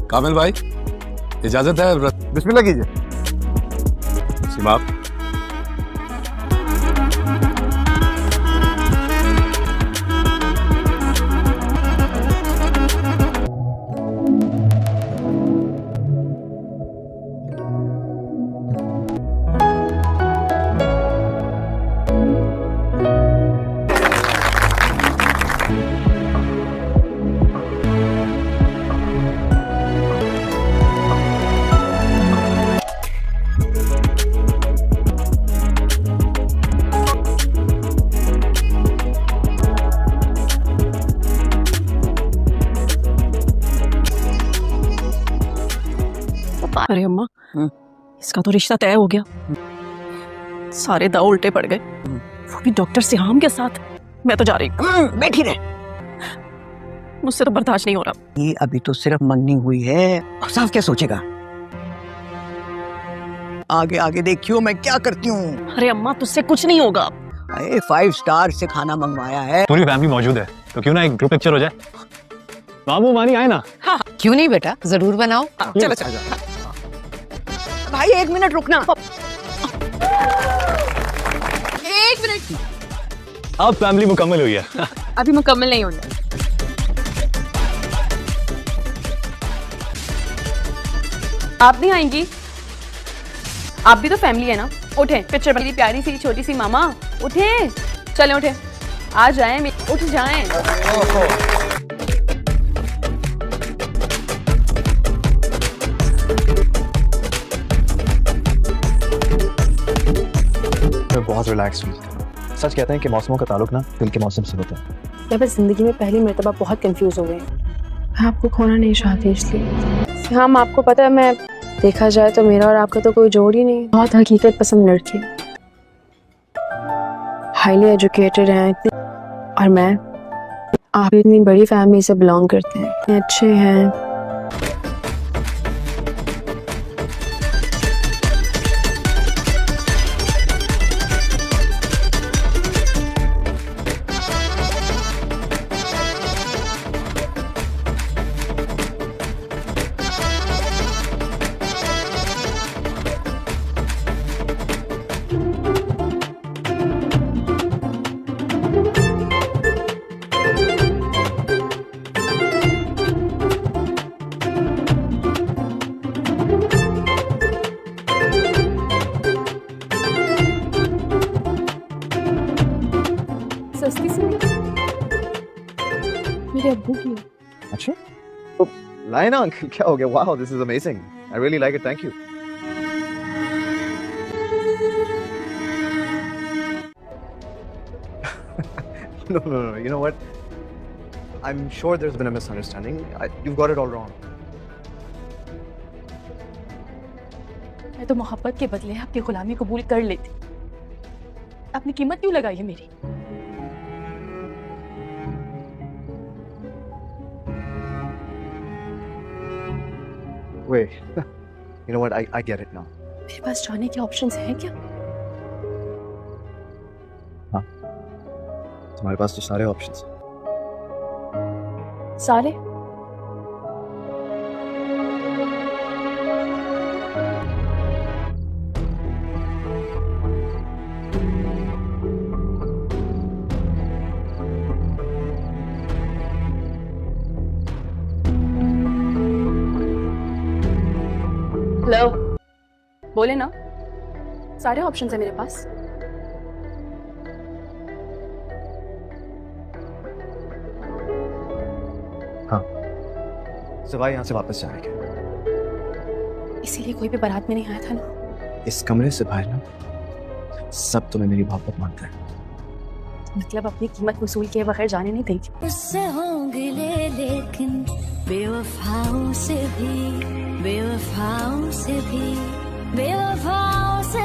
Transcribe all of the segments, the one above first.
कामिल भाई, इजाजत है? बिस्मिल्लाह कीजिए। सिमाप, अरे अम्मा, इसका तो रिश्ता तय हो गया। सारे दाव उल्टे पड़ गए, वो भी डॉक्टर सिहाम के साथ। मैं तो जा रही हूँ। बैठी रहे, मुझसे तो बर्दाश्त नहीं हो रहा। ये अभी तो सिर्फ मंगनी हुई है, साफ क्या सोचेगा? आगे आगे देखियो मैं क्या करती हूँ। अरे अम्मा, तुझसे कुछ नहीं होगा। अरे 5 स्टार से खाना मंगवाया है। पूरी फैमिली मौजूद है तो क्यों ना एक ग्रुप पिक्चर हो जाए। मामू मानी आए ना? हाँ, क्यों नहीं बेटा, जरूर बनाओ। चलो चलो। भाई 1 मिनट रुकना। 1 मिनट। अब फैमिली मुकम्मल हुई है। अभी मुकम्मल नहीं होना। आप नहीं आएंगी? आप भी तो फैमिली है ना। उठे, पिक्चर बड़ी प्यारी सी छोटी सी मामा। उठे, चले उठे, आ जाएं, उठ जाएं। मैं बहुत रिलैक्स हूँ। सच कहते हैं कि मौसमों का ताल्लुक ना दिल के मौसम से होता है। मैं बस जिंदगी में पहली मर्तबा बहुत कंफ्यूज हो गई। मैं आपको खोना नहीं चाहती इसलिए। हाँ, आपको पता है, मैं देखा जाए तो मेरा और आपका तो कोई जोड़ ही नहीं। बहुत हकीकत पसंद लड़की, हाईली एजुकेटेड हैं और मैं, आप इतनी बड़ी फैमिली से बिलोंग करते हैं, इतने अच्छे हैं। सस्ती सी मेरे अब्बू की। अच्छा, तो लाए ना अंकल, क्या हो गया? Wow, this is amazing, I really like it, thank you. No, you know what, I'm sure there's been a misunderstanding. You've got it all wrong. मैं तो मोहब्बत के बदले अपनी गुलामी कबूल कर लेती। आपने कीमत क्यों लगाई है मेरी? Wait, you know what, I get it now. मेरे पास जाने के ऑप्शंस हैं क्या? हाँ, तुम्हारे पास तो सारे ऑप्शंस हैं। सारे? हेलो, बोले ना, सारे ऑप्शंस है मेरे पास। हाँ, सिवाय यहाँ से वापस जाने के। इसीलिए कोई भी बारात में नहीं आया था ना। इस कमरे से बाहर ना सब तुम्हें मेरी मोहब्बत मानते हैं। मतलब अपनी कीमत वसूल किए बगैर जाने नहीं देगी। उससे होंगे लेकिन बेवफाओं से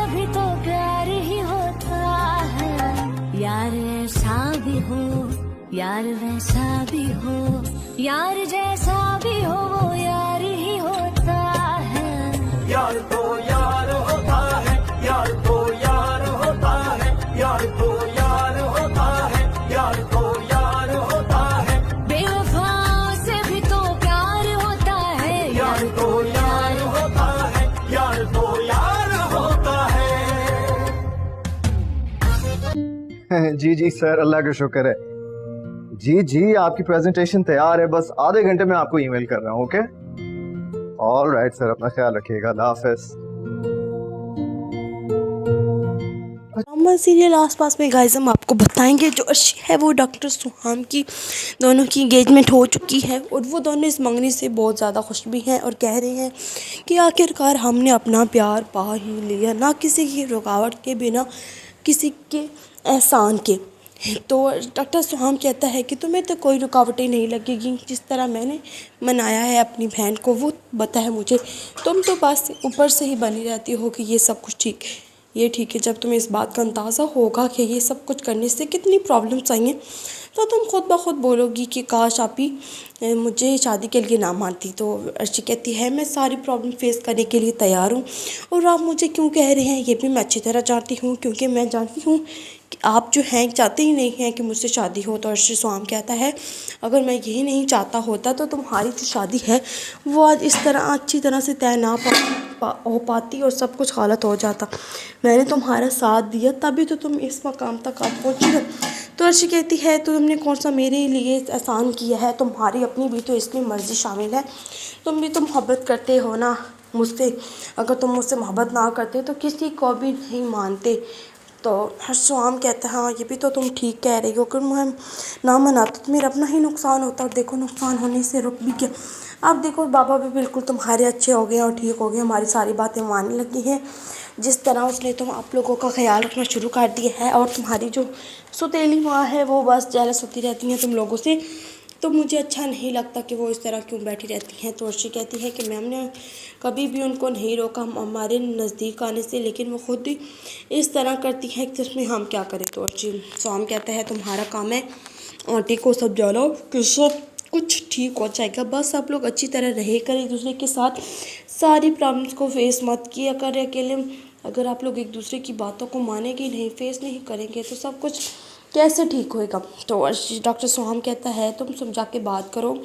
भी तो प्यार ही होता है। यार ऐसा भी हो, यार वैसा भी हो, यार जैसा भी हो वो यार ही होता है। यार तो यार होता है, यार तो यार होता है, यार तो यार होता है, यार तो यार होता है। बेवफाओं से भी तो प्यार होता है। यार तो यार होता है, यार तो यार होता है। जी जी सर, अल्लाह का शुक्र है। जी जी, आपकी प्रेजेंटेशन तैयार है, बस आधे घंटे में आपको ईमेल कर रहा हूँ। ओके, ऑल राइट सर, अपना ख्याल रखिएगा। अल्लाह हाफिज़। ड्रामा सीरियल आसपास में गाइस हम आपको बताएंगे जो अर्शी है वो डॉक्टर सुहाम की दोनों की एंगेजमेंट हो चुकी है और वो दोनों इस मंगनी से बहुत ज़्यादा खुश भी हैं और कह रहे हैं कि आखिरकार हमने अपना प्यार पा ही लिया, ना किसी की रुकावट के बिना, किसी के एहसान के। तो डॉक्टर सुहाम कहता है कि तुम्हें तो कोई रुकावटें नहीं लगेगी, जिस तरह मैंने मनाया है अपनी बहन को वो पता है मुझे, तुम तो बस ऊपर से ही बनी रहती हो कि ये सब कुछ ठीक है, ये ठीक है। जब तुम्हें इस बात का अंदाज़ा होगा कि ये सब कुछ करने से कितनी प्रॉब्लम्स आई हैं तो तुम खुद ब खुद बोलोगी कि काश आप ही मुझे शादी के लिए ना मानती। तो अर्शी कहती है मैं सारी प्रॉब्लम फेस करने के लिए तैयार हूँ और आप मुझे क्यों कह रहे हैं ये भी मैं अच्छी तरह जानती हूँ, क्योंकि मैं जानती हूँ कि आप जो हैं चाहते ही नहीं हैं कि मुझसे शादी हो। तो अर्शी सुहाम कहता है अगर मैं यही नहीं चाहता होता तो तुम्हारी जो शादी है वो आज इस तरह अच्छी तरह से तय ना हो पाती और सब कुछ गलत हो जाता। मैंने तुम्हारा साथ दिया तभी तो तुम इस मकाम तक आप पहुँची हो। तो अर्शी कहती है तो तुमने कौन सा मेरे लिए एहसान किया है, तुम्हारी अपनी भी तो इसमें मर्ज़ी शामिल है, तुम भी तो मोहब्बत करते हो ना मुझसे, अगर तुम मुझसे मोहब्बत ना करते तो किसी को भी नहीं मानते। तो सुहाम कहता है हाँ ये भी तो तुम ठीक कह रही हो, अगर मैं ना मनाती तो मेरा अपना ही नुकसान होता, और देखो नुकसान होने से रुक भी गया। अब देखो बाबा भी बिल्कुल तुम्हारे अच्छे हो गए और ठीक हो गए, हमारी सारी बातें मानने लगी हैं, जिस तरह उसने तुम आप लोगों का ख्याल रखना शुरू कर दिया है। और तुम्हारी जो सुतेली माँ है वो बस जेलस होती रहती हैं तुम लोगों से, तो मुझे अच्छा नहीं लगता कि वो इस तरह क्यों बैठी रहती हैं। तो अर्शी कहती है कि मैम ने कभी भी उनको नहीं रोका हमारे नज़दीक आने से, लेकिन वो खुद ही इस तरह करती है कि उसमें हम क्या करें। तो अर्शी सुहाम कहता है तुम्हारा काम है आंटी को समझाना कि सब कुछ ठीक हो जाएगा, बस आप लोग अच्छी तरह रहे करें एक दूसरे के साथ, सारी प्रॉब्लम्स को फेस मत किया करें अकेले। अगर आप लोग एक दूसरे की बातों को मानेंगे नहीं, फेस नहीं करेंगे तो सब कुछ कैसे ठीक होएगा। तो डॉक्टर सुहाम कहता है तुम समझा के बात करो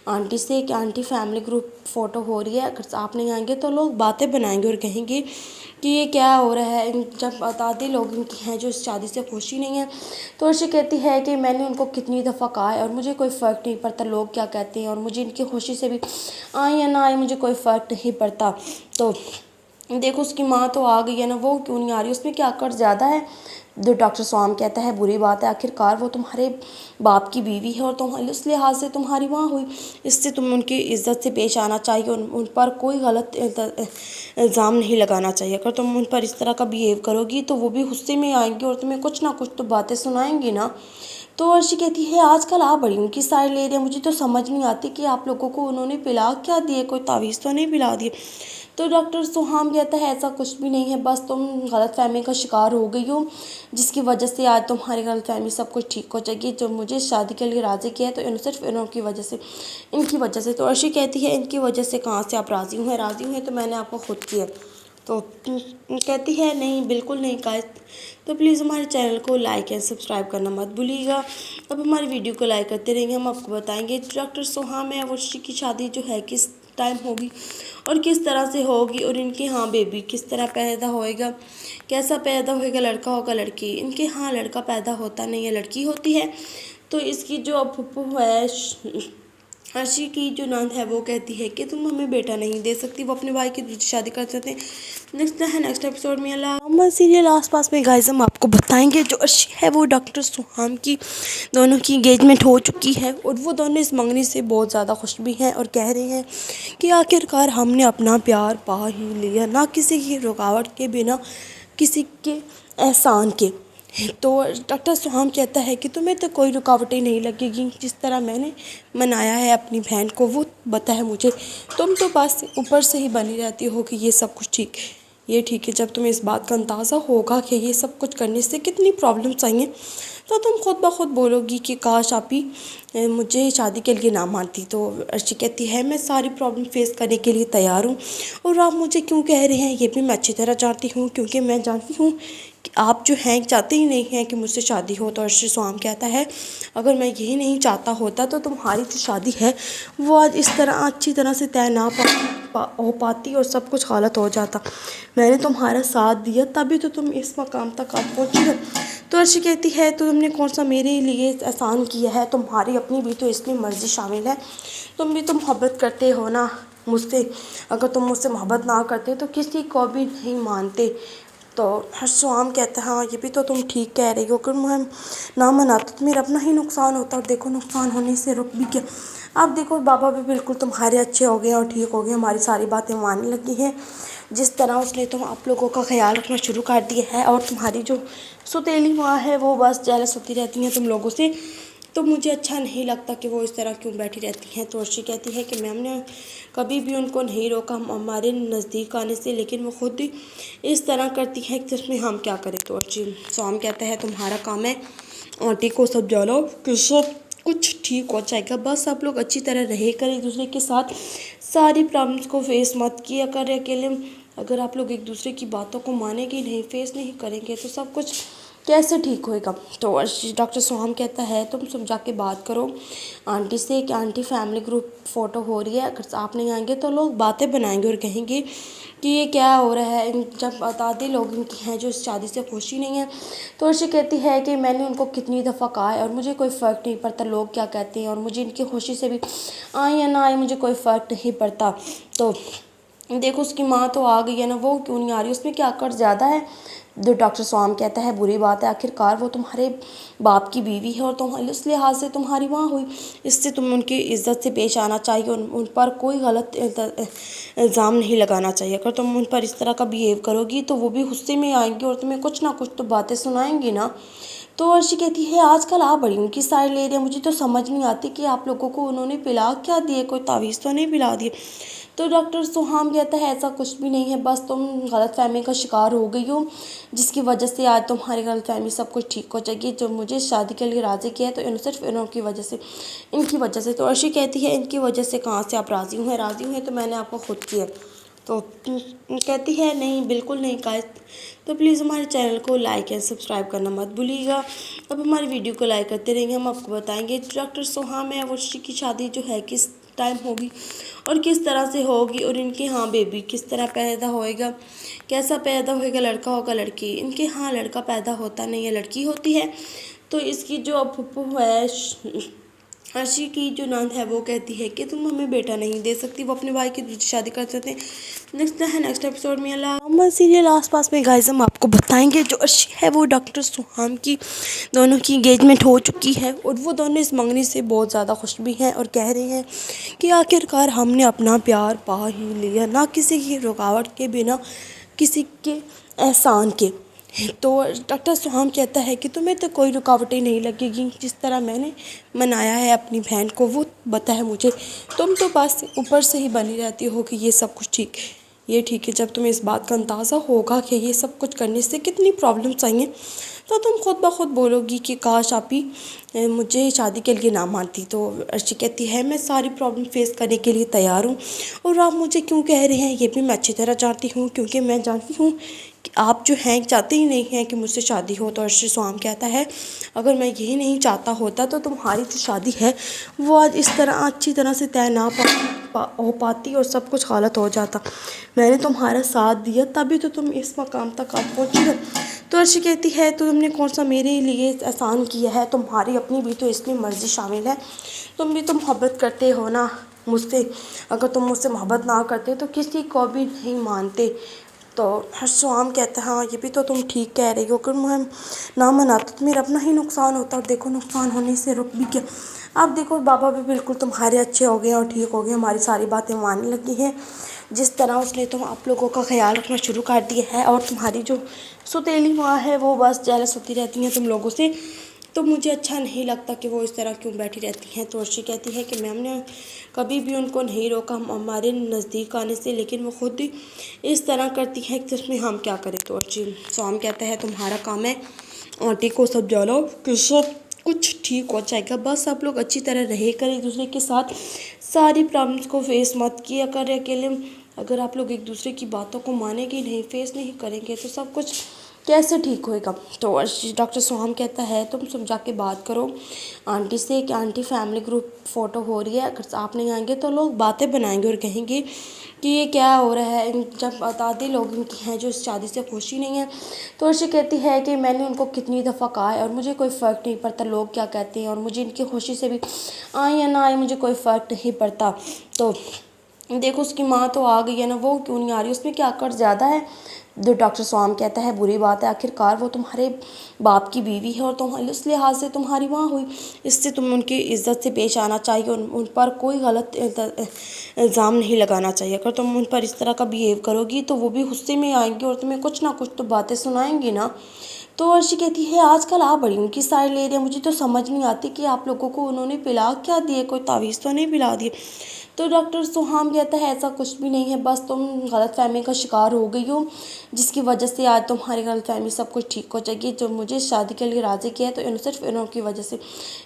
आंटी से कि आंटी फैमिली ग्रुप फ़ोटो हो रही है, अगर आप नहीं आएंगे तो लोग बातें बनाएंगे और कहेंगे कि ये क्या हो रहा है, जब आदि लोग इनकी हैं जो इस शादी से खुशी नहीं है। तो अर्शी कहती है कि मैंने उनको कितनी दफ़ा कहा है और मुझे कोई फ़र्क नहीं पड़ता लोग क्या कहते हैं, और मुझे इनकी खुशी से भी आए या ना आए मुझे कोई फ़र्क नहीं पड़ता। तो देखो उसकी माँ तो आ गई है ना, वो क्यों नहीं आ रही, उसमें क्या कर ज़्यादा है। जो डॉक्टर सुहाम कहता है बुरी बात है, आखिरकार वो तुम्हारे बाप की बीवी है और तुम्हारे उस लिहाज से तुम्हारी माँ हुई, इससे तुम्हें उनकी इज़्ज़त से पेश आना चाहिए, उन पर कोई गलत इल्ज़ाम नहीं लगाना चाहिए। अगर तुम उन पर इस तरह का बिहेव करोगी तो वो भी गुस्से में आएंगी और तुम्हें कुछ ना कुछ तो बातें सुनाएंगी ना। तो अर्शी कहती है आजकल आप बड़ी उनकी साइड ले रहे हैं, मुझे तो समझ नहीं आती कि आप लोगों को उन्होंने पिला क्या दिए, कोई तावीज़ तो नहीं पिला दिए। तो डॉक्टर सुहाम कहता है ऐसा कुछ भी नहीं है, बस तुम गलतफहमी का शिकार हो गई हो जिसकी वजह से आज तुम्हारी गलतफहमी सब कुछ ठीक हो जाएगी। जो मुझे शादी के लिए राज़ी किया है तो सिर्फ इनकी वजह से, इनकी वजह से। तो अर्शी कहती है इनकी वजह से कहाँ से आप राज़ी हुए तो मैंने आपको खुद किया। तो कहती है नहीं बिल्कुल नहीं गाइस, तो प्लीज़ हमारे चैनल को लाइक एंड सब्सक्राइब करना मत भूलिएगा। अब हमारी वीडियो को लाइक करते रहेंगे, हम आपको बताएंगे डॉक्टर सुहाम है अर्शी की शादी जो है किस टाइम होगी और किस तरह से होगी, और इनके यहाँ बेबी किस तरह पैदा होएगा, कैसा पैदा होएगा, लड़का होगा लड़की। इनके यहाँ लड़का पैदा होता नहीं है, लड़की होती है। तो इसकी जो फुप्पू है अर्शी की जो नंद है वो कहती है कि तुम हमें बेटा नहीं दे सकती, वो अपने भाई की दूसरी शादी कर सकते हैं। नेक्स्ट एपिसोड में ड्रामा सीरियल आसपास में गाइस हम आपको बताएंगे जो अर्शी है वो डॉक्टर सुहाम की दोनों की एंगेजमेंट हो चुकी है और वो दोनों इस मंगनी से बहुत ज़्यादा खुश भी हैं और कह रहे हैं कि आखिरकार हमने अपना प्यार पा ही लिया, ना किसी की रुकावट के बिना, किसी के एहसान के। तो डॉक्टर सुहाम कहता है कि तुम्हें तो कोई रुकावटें नहीं लगेगी, जिस तरह मैंने मनाया है अपनी बहन को वो बताया मुझे। तुम तो बस ऊपर से ही बनी रहती हो कि ये सब कुछ ठीक है, ये ठीक है। जब तुम्हें इस बात का अंदाज़ा होगा कि ये सब कुछ करने से कितनी प्रॉब्लम्स आई हैं, तो तुम खुद ब खुद बोलोगी कि काश आप ही मुझे शादी के लिए ना मानती। तो अर्शी कहती है मैं सारी प्रॉब्लम फेस करने के लिए तैयार हूँ, और आप मुझे क्यों कह रहे हैं ये भी मैं अच्छी तरह जानती हूँ, क्योंकि मैं जानती हूँ कि आप जो हैं चाहते ही नहीं हैं कि मुझसे शादी हो। तो अर्शी सुहाम कहता है अगर मैं यही नहीं चाहता होता तो तुम्हारी जो शादी है वो आज इस तरह अच्छी तरह से तय ना हो पाती और सब कुछ गलत हो जाता। मैंने तुम्हारा साथ दिया तभी तो तुम इस मकाम तक आप पहुँची हो। तो अर्शी कहती है तो तुमने कौन सा मेरे लिए एहसान किया है, तुम्हारी अपनी भी तो इसमें मर्ज़ी शामिल है। तुम भी तो मोहब्बत करते हो ना मुझसे, अगर तुम मुझसे मोहब्बत ना करते तो किसी को भी नहीं मानते। तो सुहाम कहता है हाँ ये भी तो तुम ठीक कह रही हो, अगर मैं ना मनाता तो मेरा अपना ही नुकसान होता, और देखो नुकसान होने से रुक भी गया। अब देखो बाबा भी बिल्कुल तुम्हारे अच्छे हो गए और ठीक हो गए, हमारी सारी बातें मानने लगी हैं। जिस तरह उसने तुम आप लोगों का ख्याल रखना शुरू कर दिया है, और तुम्हारी जो सुतेली माँ है वो बस जेलस होती रहती हैं तुम लोगों से, तो मुझे अच्छा नहीं लगता कि वो इस तरह क्यों बैठी रहती हैं। तो अर्शी कहती है कि मैम ने कभी भी उनको नहीं रोका हमारे नज़दीक आने से, लेकिन वो खुद ही इस तरह करती है कि उसमें हम क्या करें। तो अर्शी सुहाम कहता है तुम्हारा काम है आंटी को समझाना कि सब कुछ ठीक हो जाएगा, बस आप लोग अच्छी तरह रहे करें एक दूसरे के साथ, सारी प्रॉब्लम्स को फेस मत किया करें अकेले। अगर आप लोग एक दूसरे की बातों को मानेंगे नहीं, फेस नहीं करेंगे तो सब कुछ कैसे ठीक होएगा। तो डॉक्टर सुहाम कहता है तुम समझा के बात करो आंटी से कि आंटी फैमिली ग्रुप फ़ोटो हो रही है, अगर आप नहीं आएंगे तो लोग बातें बनाएंगे और कहेंगे कि ये क्या हो रहा है। जब आते लोग इनकी हैं जो इस शादी से खुशी नहीं है। तो अर्शी कहती है कि मैंने उनको कितनी दफ़ा कहा है और मुझे कोई फ़र्क नहीं पड़ता लोग क्या कहते हैं, और मुझे इनकी खुशी से भी आए या ना आए मुझे कोई फ़र्क नहीं पड़ता। तो देखो उसकी माँ तो आ गई है ना, वो क्यों नहीं आ रही, उसमें क्या कर ज़्यादा है। जो डॉक्टर सुहाम कहता है बुरी बात है, आखिरकार वो तुम्हारे बाप की बीवी है और तुम इस लिहाज से तुम्हारी माँ हुई, इससे तुम्हें उनकी इज़्ज़त से पेश आना चाहिए, उन पर कोई गलत इल्ज़ाम नहीं लगाना चाहिए। अगर तुम उन पर इस तरह का बिहेव करोगी तो वो भी गुस्से में आएंगी और तुम्हें कुछ ना कुछ तो बातें सुनाएंगी ना। तो अर्शी कहती है आजकल आप बड़ी उनकी साइड ले रहे हैं, मुझे तो समझ नहीं आती कि आप लोगों को उन्होंने पिला क्या दिए, कोई तावीज़ तो नहीं पिला दिए। तो डॉक्टर सुहाम कहता है ऐसा कुछ भी नहीं है, बस तुम गलतफहमी का शिकार हो गई हो, जिसकी वजह से आज तुम्हारी गलतफहमी सब कुछ ठीक हो जाएगी। जो मुझे शादी के लिए राज़ी किया है तो सिर्फ इनकी वजह से, इनकी वजह से। तो अर्शी कहती है इनकी वजह से कहाँ से आप राज़ी हुए, राज़ी हुए तो मैंने आपको खुद किया। तो कहती है नहीं बिल्कुल नहीं गाइस, तो प्लीज़ हमारे चैनल को लाइक एंड सब्सक्राइब करना मत भूलिएगा। अब हमारी वीडियो को लाइक करते रहेंगे, हम आपको बताएंगे डॉक्टर सुहाम है अर्शी की शादी जो है किस टाइम होगी और किस तरह से होगी, और इनके यहाँ बेबी किस तरह पैदा होएगा, कैसा पैदा होएगा, लड़का होगा लड़की। इनके यहाँ लड़का पैदा होता नहीं है, लड़की होती है। तो इसकी जो फुप्पू है अर्शी की जो नंद है वो कहती है कि तुम हमें बेटा नहीं दे सकती, वो अपने भाई की दूसरी शादी कर सकते हैं। नेक्स्ट एपिसोड में अल्लाह सीरियल आसपास में गाइस हम आपको बताएंगे जो अर्शी है वो डॉक्टर सुहाम की दोनों की एंगेजमेंट हो चुकी है, और वो दोनों इस मंगनी से बहुत ज़्यादा खुश भी हैं और कह रहे हैं कि आखिरकार हमने अपना प्यार पा ही लिया, ना किसी की रुकावट के बिना किसी के एहसान के। तो डॉक्टर सुहाम कहता है कि तुम्हें तो कोई रुकावटें नहीं लगेगी, जिस तरह मैंने मनाया है अपनी बहन को वो बताया मुझे। तुम तो बस ऊपर से ही बनी रहती हो कि ये सब कुछ ठीक है, ये ठीक है। जब तुम्हें इस बात का अंदाज़ा होगा कि ये सब कुछ करने से कितनी प्रॉब्लम्स आई हैं, तो तुम खुद ब खुद बोलोगी कि काश आप ही मुझे शादी के लिए ना मानती। तो अर्शी कहती है मैं सारी प्रॉब्लम फेस करने के लिए तैयार हूँ, और आप मुझे क्यों कह रहे हैं ये भी मैं अच्छी तरह जानती हूँ, क्योंकि मैं जानती हूँ कि आप जो हैं चाहते ही नहीं हैं कि मुझसे शादी हो। तो अर्शी सुहाम कहता है अगर मैं यही नहीं चाहता होता तो तुम्हारी जो शादी है वो आज इस तरह अच्छी तरह से तय ना हो पाती और सब कुछ गलत हो जाता। मैंने तुम्हारा साथ दिया तभी तो तुम इस मकाम तक आप पहुँची हो। तो अर्शी कहती है तो तुमने कौन सा मेरे लिए एहसान किया है, तुम्हारी अपनी भी तो इसमें मर्ज़ी शामिल है। तुम भी तो मोहब्बत करते हो ना मुझसे, अगर तुम मुझसे मोहब्बत ना करते तो किसी को भी नहीं मानते। तो सुहाम कहता है हाँ ये भी तो तुम ठीक कह रही हो, अगर मैं ना मनाता तो मेरा अपना ही नुकसान होता, और देखो नुकसान होने से रुक भी गया। अब देखो बाबा भी बिल्कुल तुम्हारे अच्छे हो गए और ठीक हो गए, हमारी सारी बातें मानने लगी हैं। जिस तरह उसने तुम आप लोगों का ख्याल रखना शुरू कर दिया है, और तुम्हारी जो सुतीली माँ है वो बस जेलस होती रहती हैं तुम लोगों से, तो मुझे अच्छा नहीं लगता कि वो इस तरह क्यों बैठी रहती हैं। तो अर्शी कहती है कि मैम ने कभी भी उनको नहीं रोका हमारे नज़दीक आने से, लेकिन वो खुद ही इस तरह करती है कि उसमें हम क्या करें। तो अर्शी सोम कहता है तुम्हारा काम है आंटी को समझाना कि सब कुछ ठीक हो जाएगा, बस आप लोग अच्छी तरह रहे करें एक दूसरे के साथ, सारी प्रॉब्लम्स को फेस मत किया करें अकेले। अगर आप लोग एक दूसरे की बातों को मानेंगे नहीं, फेस नहीं करेंगे, तो सब कुछ कैसे ठीक होएगा। तो डॉक्टर सोहम कहता है तुम समझा के बात करो आंटी से कि आंटी फैमिली ग्रुप फ़ोटो हो रही है, अगर आप नहीं आएंगे तो लोग बातें बनाएंगे और कहेंगे कि ये क्या हो रहा है, जब आदि लोग इनकी हैं जो इस शादी से खुशी नहीं है। तो अर्शी कहती है कि मैंने उनको कितनी दफ़ा कहा है और मुझे कोई फ़र्क नहीं पड़ता लोग क्या कहते हैं, और मुझे इनकी खुशी से भी आए या ना आए मुझे कोई फ़र्क नहीं पड़ता। तो देखो उसकी माँ तो आ गई है ना, वो क्यों नहीं आ रही, उसमें क्या कर ज़्यादा है। जो डॉक्टर स्वाम कहता है बुरी बात है, आखिरकार वो तुम्हारे बाप की बीवी है और तुम इस लिहाज से तुम्हारी माँ हुई, इससे तुम्हें उनकी इज़्ज़त से पेश आना चाहिए, उन पर कोई गलत इल्ज़ाम नहीं लगाना चाहिए। अगर तुम उन पर इस तरह का बिहेव करोगी तो वो भी गुस्से में आएंगे और तुम्हें कुछ ना कुछ तो बातें सुनाएंगी ना। तो अर्शी कहती है आजकल आप बड़ी उनकी साइड ले रहे हैं, मुझे तो समझ नहीं आती कि आप लोगों को उन्होंने पिला क्या दिए, कोई तावीज़ तो नहीं पिला दिए। तो डॉक्टर सोहाम कहता है ऐसा कुछ भी नहीं है, बस तुम गलतफहमी का शिकार हो गई हो, जिसकी वजह से आज तुम्हारी गलतफहमी सब कुछ ठीक हो जाएगी। जो मुझे शादी के लिए राज़ी किया है तो सिर्फ इनकी वजह से,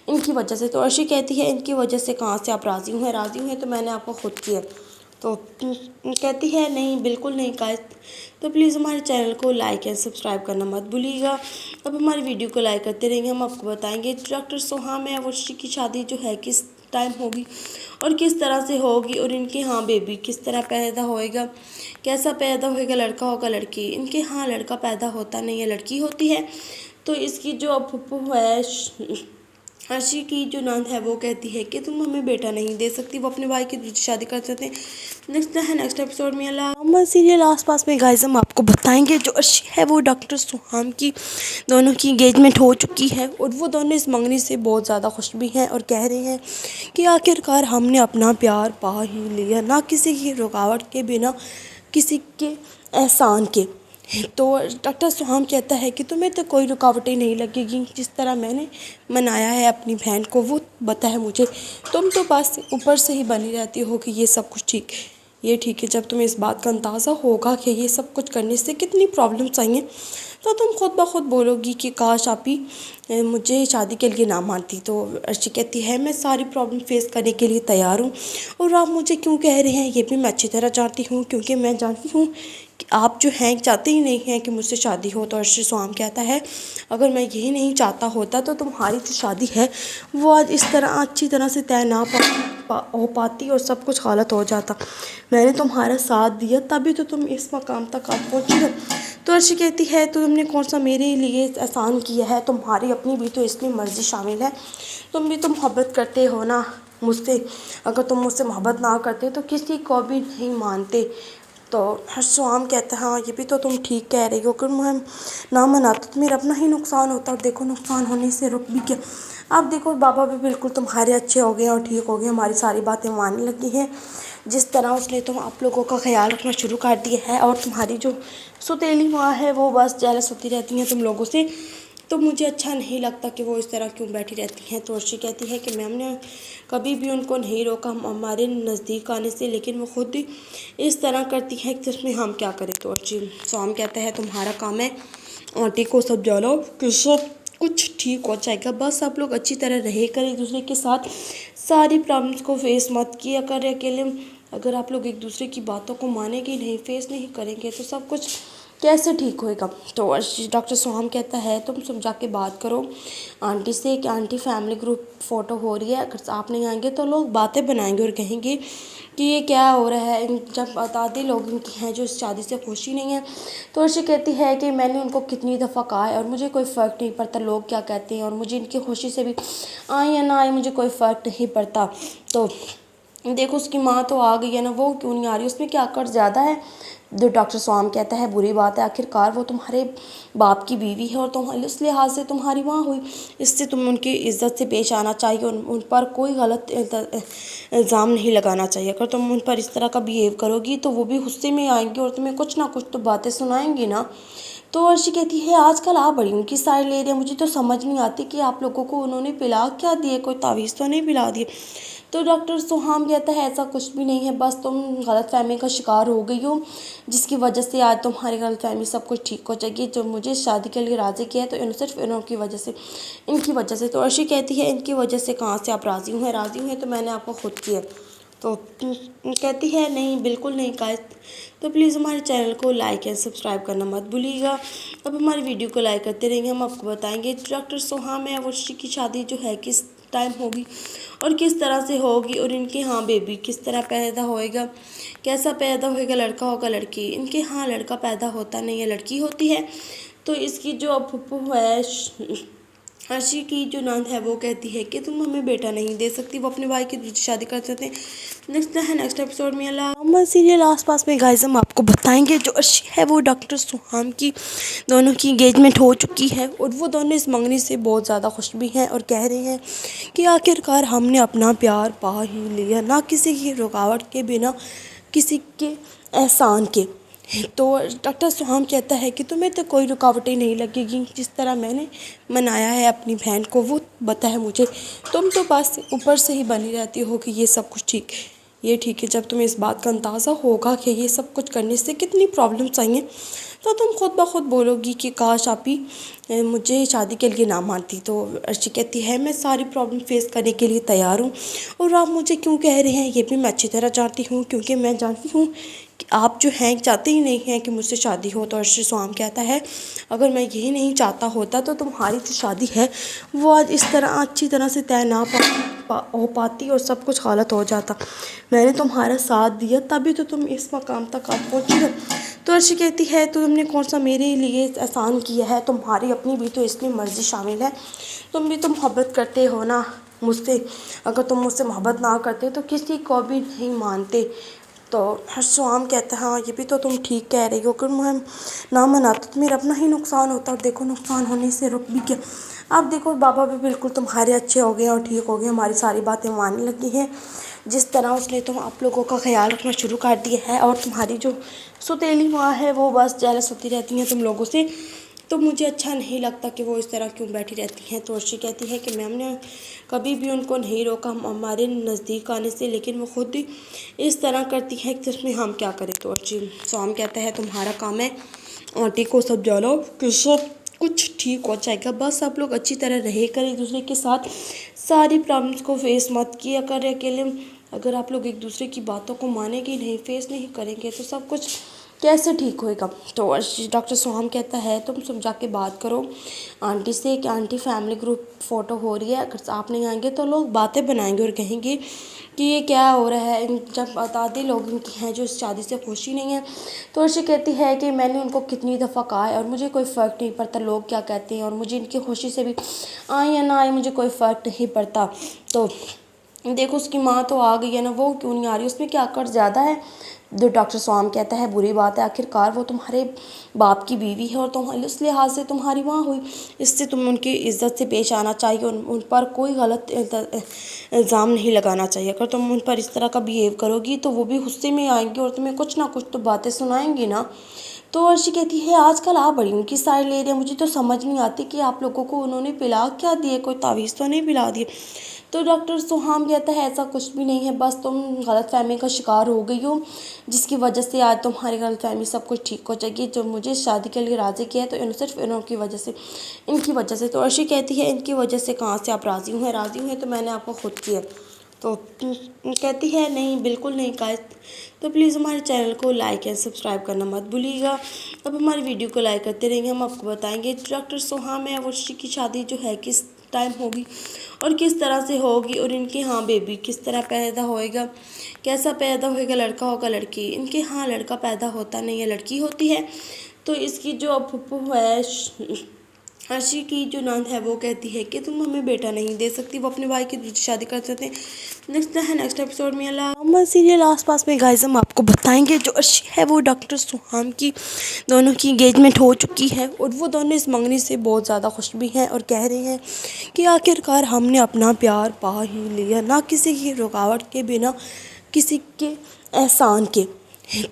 इनकी वजह से। तो अर्शी कहती है इनकी वजह से कहाँ से आप राज़ी हुए, राज़ी हुए तो मैंने आपको खुद किया। तो कहती है नहीं बिल्कुल नहीं गाइस, तो प्लीज़ हमारे चैनल को लाइक एंड सब्सक्राइब करना मत भूलिएगा। अब हमारी वीडियो को लाइक करते रहेंगे, हम आपको बताएंगे डॉक्टर सोहाम है वर्षी की शादी जो है किस टाइम होगी और किस तरह से होगी, और इनके यहाँ बेबी किस तरह पैदा होएगा, कैसा पैदा होएगा, लड़का होगा लड़की। इनके यहाँ लड़का पैदा होता नहीं है, लड़की होती है। तो इसकी जो फुप्पू है अर्शी की जो नंद है वो कहती है कि तुम हमें बेटा नहीं दे सकती, वो अपने भाई की दूसरी शादी कर सकते हैं। नेक्स्ट एपिसोड में अल्लाह सीरियल आसपास में गाइस हम आपको बताएंगे जो अर्शी है वो डॉक्टर सुहाम की दोनों की एंगेजमेंट हो चुकी है, और वो दोनों इस मंगनी से बहुत ज़्यादा खुश भी हैं और कह रहे हैं कि आखिरकार हमने अपना प्यार पा ही लिया, ना किसी की रुकावट के बिना, किसी के एहसान के। तो डॉक्टर सुहाम कहता है कि तुम्हें तो कोई रुकावटें नहीं लगेगी, जिस तरह मैंने मनाया है अपनी बहन को वो पता है मुझे, तुम तो बस ऊपर से ही बनी रहती हो कि ये सब कुछ ठीक है, ये ठीक है। जब तुम्हें इस बात का अंदाज़ा होगा कि ये सब कुछ करने से कितनी प्रॉब्लम्स आई हैं, तो तुम खुद ब खुद बोलोगी कि काश आप ही मुझे शादी के लिए ना मानती। तो अर्शी कहती है मैं सारी प्रॉब्लम फेस करने के लिए तैयार हूँ, और आप मुझे क्यों कह रहे हैं ये भी मैं अच्छी तरह जानती हूँ, क्योंकि मैं जानती हूँ कि आप जो हैं चाहते ही नहीं हैं कि मुझसे शादी हो। तो अर्शी स्वाम कहता है अगर मैं यही नहीं चाहता होता तो तुम्हारी जो शादी है वो आज इस तरह अच्छी तरह से तय ना हो पाती और सब कुछ गलत हो जाता। मैंने तुम्हारा साथ दिया तभी तो तुम इस मकाम तक आप पहुँची हो। तो अर्शी कहती है तो तुमने कौन सा मेरे लिए एहसान किया है, तुम्हारी अपनी भी तो इसमें मर्ज़ी शामिल है, तुम भी तो मोहब्बत करते हो ना मुझसे, अगर तुम मुझसे मोहब्बत ना करते तो किसी को भी नहीं मानते। तो सुहाम कहता है हाँ ये भी तो तुम ठीक कह रही हो, अगर मैं ना मनाता तो मेरा अपना ही नुकसान होता, और देखो नुकसान होने से रुक भी गया। अब देखो बाबा भी बिल्कुल तुम्हारे अच्छे हो गए और ठीक हो गए, हमारी सारी बातें मानने लगी हैं। जिस तरह उसने तुम आप लोगों का ख्याल रखना शुरू कर दिया है, और तुम्हारी जो सुतीली माँ है वो बस जेलस होती रहती हैं तुम लोगों से, तो मुझे अच्छा नहीं लगता कि वो इस तरह क्यों बैठी रहती हैं। तो अर्शी कहती है कि मैम ने कभी भी उनको नहीं रोका हमारे नज़दीक आने से, लेकिन वो खुद ही इस तरह करती है कि उसमें हम क्या करें। तो अर्शी स्वाम कहता है तुम्हारा काम है आंटी को समझाना कि सब कुछ ठीक हो जाएगा, बस आप लोग अच्छी तरह रहे करें एक दूसरे के साथ, सारी प्रॉब्लम्स को फेस मत किया करें अकेले। अगर आप लोग एक दूसरे की बातों को मानेंगे नहीं, फेस नहीं करेंगे, तो सब कुछ कैसे ठीक होएगा। तो डॉक्टर सोहम कहता है तुम समझा के बात करो आंटी से कि आंटी फैमिली ग्रुप फ़ोटो हो रही है, अगर आप नहीं आएंगे तो लोग बातें बनाएंगे और कहेंगे कि ये क्या हो रहा है, जब आदि लोग इनकी हैं जो इस शादी से खुशी नहीं है। तो अर्शी कहती है कि मैंने उनको कितनी दफ़ा कहा है और मुझे कोई फ़र्क नहीं पड़ता लोग क्या कहते हैं, और मुझे इनकी खुशी से भी आए या ना आए मुझे कोई फ़र्क नहीं पड़ता। तो देखो उसकी माँ तो आ गई है ना, वो क्यों नहीं आ रही, उसमें क्या कर ज़्यादा है। जो डॉक्टर स्वाम कहता है बुरी बात है, आखिरकार वो तुम्हारे बाप की बीवी है और तुम्हारे उस लिहाज से तुम्हारी माँ हुई, इससे तुम उनकी इज्जत से पेश आना चाहिए, उन पर कोई गलत इल्ज़ाम नहीं लगाना चाहिए। अगर तुम उन पर इस तरह का बिहेव करोगी तो वो भी गुस्से में आएंगी और तुम्हें कुछ ना कुछ तो बातें सुनाएंगी ना। तो अर्शी कहती है आजकल आप बड़ी उनकी साइड ले रहे हैं, मुझे तो समझ नहीं आती कि आप लोगों को उन्होंने पिला क्या दिए, कोई तावीज़ तो नहीं पिला दिए। तो डॉक्टर सुहाम कहता है ऐसा कुछ भी नहीं है, बस तुम गलतफहमी का शिकार हो गई हो, जिसकी वजह से आज तुम्हारी गलतफहमी सब कुछ ठीक हो जाएगी। जो मुझे शादी के लिए राज़ी किया है तो सिर्फ इनकी वजह से, इनकी वजह से। तो अर्शी कहती है इनकी वजह से कहाँ से आप राज़ी हुए, राज़ी हुए तो मैंने आपको खुद किया। तो कहती है नहीं, बिल्कुल नहीं गाइस। तो प्लीज़ हमारे चैनल को लाइक एंड सब्सक्राइब करना मत भूलिएगा। अब हमारी वीडियो को लाइक करते रहेंगे, हम आपको बताएंगे डॉक्टर सुहाम है अर्शी की शादी जो है किस टाइम होगी और किस तरह से होगी, और इनके यहाँ बेबी किस तरह पैदा होएगा, कैसा पैदा होएगा, लड़का होगा लड़की। इनके यहाँ लड़का पैदा होता नहीं है, लड़की होती है। तो इसकी जो अब फुप्पू है अर्शी की जो नंद है वो कहती है कि तुम हमें बेटा नहीं दे सकती, वो अपने भाई की दूसरी शादी कर सकते हैं। नेक्स्ट एपिसोड में अल्लाह ड्रामा सीरियल आसपास में गाइस हम आपको बताएंगे जो अर्शी है वो डॉक्टर सुहाम की दोनों की एंगेजमेंट हो चुकी है और वो दोनों इस मंगनी से बहुत ज़्यादा खुश भी हैं और कह रहे हैं कि आखिरकार हमने अपना प्यार पा ही लिया, ना किसी की रुकावट के बिना, किसी के एहसान के। तो डॉक्टर सुहाम कहता है कि तुम्हें तो कोई रुकावटें नहीं लगेगी, जिस तरह मैंने मनाया है अपनी बहन को वो बताया मुझे, तुम तो बस ऊपर से ही बनी रहती हो कि ये सब कुछ ठीक है, ये ठीक है। जब तुम्हें इस बात का अंदाज़ा होगा कि ये सब कुछ करने से कितनी प्रॉब्लम्स आई हैं तो तुम खुद ब खुद बोलोगी कि काश आप ही मुझे शादी के लिए ना मानती। तो अर्शी कहती है मैं सारी प्रॉब्लम फेस करने के लिए तैयार हूँ, और आप मुझे क्यों कह रहे हैं ये भी मैं अच्छी तरह जानती हूँ, क्योंकि मैं जानती हूँ कि आप जो हैं चाहते ही नहीं हैं कि मुझसे शादी हो। तो अर्शी सुहाम कहता है अगर मैं यही नहीं चाहता होता तो तुम्हारी जो शादी है वो आज इस तरह अच्छी तरह से तय ना हो पाती और सब कुछ गलत हो जाता। मैंने तुम्हारा साथ दिया तभी तो तुम इस मकाम तक आप पहुँची हो। तो अर्शी कहती है तो तुमने कौन सा मेरे लिए एहसान किया है, तुम्हारी अपनी भी तो इसमें मर्ज़ी शामिल है, तुम भी तो मोहब्बत करते हो ना मुझसे, अगर तुम मुझसे मोहब्बत ना करते तो किसी को भी नहीं मानते। तो सुहाम कहता है हाँ ये भी तो तुम ठीक कह रही हो, अगर मैं ना मनाता तो मेरा अपना ही नुकसान होता, और देखो नुकसान होने से रुक भी गया। अब देखो बाबा भी बिल्कुल तुम्हारे अच्छे हो गए और ठीक हो गए, हमारी सारी बातें मानने लगी हैं, जिस तरह उसने तुम आप लोगों का ख्याल रखना शुरू कर दिया है। और तुम्हारी जो सुतेली माँ है वो बस जेलस होती रहती हैं तुम लोगों से, तो मुझे अच्छा नहीं लगता कि वो इस तरह क्यों बैठी रहती हैं। तो अर्शी कहती है कि मैम ने कभी भी उनको नहीं रोका हमारे नज़दीक आने से, लेकिन वो खुद ही इस तरह करती है कि उसमें हम क्या करें। तो अर्शी स्वाम कहता है तुम्हारा काम है आंटी को समझाना कि सब कुछ ठीक हो जाएगा, बस आप लोग अच्छी तरह रहे करें एक दूसरे के साथ, सारी प्रॉब्लम्स को फेस मत किया करें अकेले। अगर आप लोग एक दूसरे की बातों को मानेंगे नहीं, फेस नहीं करेंगे तो सब कुछ कैसे ठीक होएगा। तो डॉक्टर सुहाम कहता है तुम समझा के बात करो आंटी से कि आंटी फैमिली ग्रुप फ़ोटो हो रही है, अगर आप नहीं आएंगे तो लोग बातें बनाएंगे और कहेंगे कि ये क्या हो रहा है, जब आधे लोग इनकी हैं जो इस शादी से खुशी नहीं है। तो अर्शी कहती है कि मैंने उनको कितनी दफ़ा कहा है और मुझे कोई फ़र्क नहीं पड़ता लोग क्या कहते हैं, और मुझे इनकी खुशी से भी आए या ना आए मुझे कोई फ़र्क नहीं पड़ता। तो देखो उसकी माँ तो आ गई है ना, वो क्यों नहीं आ रही, उसमें क्या कर ज़्यादा है। जो डॉक्टर स्वाम कहता है बुरी बात है, आखिरकार वो तुम्हारे बाप की बीवी है और तुम्हारे उस लिहाज से तुम्हारी माँ हुई, इससे तुम उनकी इज्जत से पेश आना चाहिए, उन पर कोई गलत इल्ज़ाम नहीं लगाना चाहिए। अगर तुम उन पर इस तरह का बिहेव करोगी तो वो भी गुस्से में आएंगी और तुम्हें कुछ ना कुछ तो बातें सुनाएंगी ना। तो अर्शी कहती है आजकल आप बड़ी उनकी साइड ले रहे हैं, मुझे तो समझ नहीं आती कि आप लोगों को उन्होंने पिला क्या दिए, कोई तावीज़ तो नहीं पिला दिए। तो डॉक्टर सुहाम कहता है ऐसा कुछ भी नहीं है, बस तुम गलतफहमी का शिकार हो गई हो, जिसकी वजह से आज तुम्हारी गलतफहमी सब कुछ ठीक हो जाएगी। जो मुझे शादी के लिए राज़ी किया है तो सिर्फ इनकी वजह से, इनकी वजह से। तो अर्शी कहती है इनकी वजह से कहाँ से आप राज़ी हुए, राज़ी हुए तो मैंने आपको खुद किया। तो कहती है नहीं, बिल्कुल नहीं गाइस। तो प्लीज़ हमारे चैनल को लाइक एंड सब्सक्राइब करना मत भूलिएगा। अब हमारी वीडियो को लाइक करते रहेंगे, हम आपको बताएंगे डॉक्टर सुहाम है अर्शी की शादी जो है किस टाइम होगी और किस तरह से होगी, और इनके यहाँ बेबी किस तरह पैदा होएगा, कैसा पैदा होएगा, लड़का होगा लड़की। इनके यहाँ लड़का पैदा होता नहीं है, लड़की होती है। तो इसकी जो अब फुप्पू है अर्शी की जो नंद है वो कहती है कि तुम हमें बेटा नहीं दे सकती, वो अपने भाई की दूसरी शादी कर सकते हैं। नेक्स्ट एपिसोड में अल्लाह सीरियल आसपास में गाइस हम आपको बताएंगे जो अर्शी है वो डॉक्टर सुहाम की दोनों की एंगेजमेंट हो चुकी है और वो दोनों इस मंगनी से बहुत ज़्यादा खुश भी हैं और कह रहे हैं कि आखिरकार हमने अपना प्यार पा ही लिया, ना किसी की रुकावट के बिना किसी के एहसान के।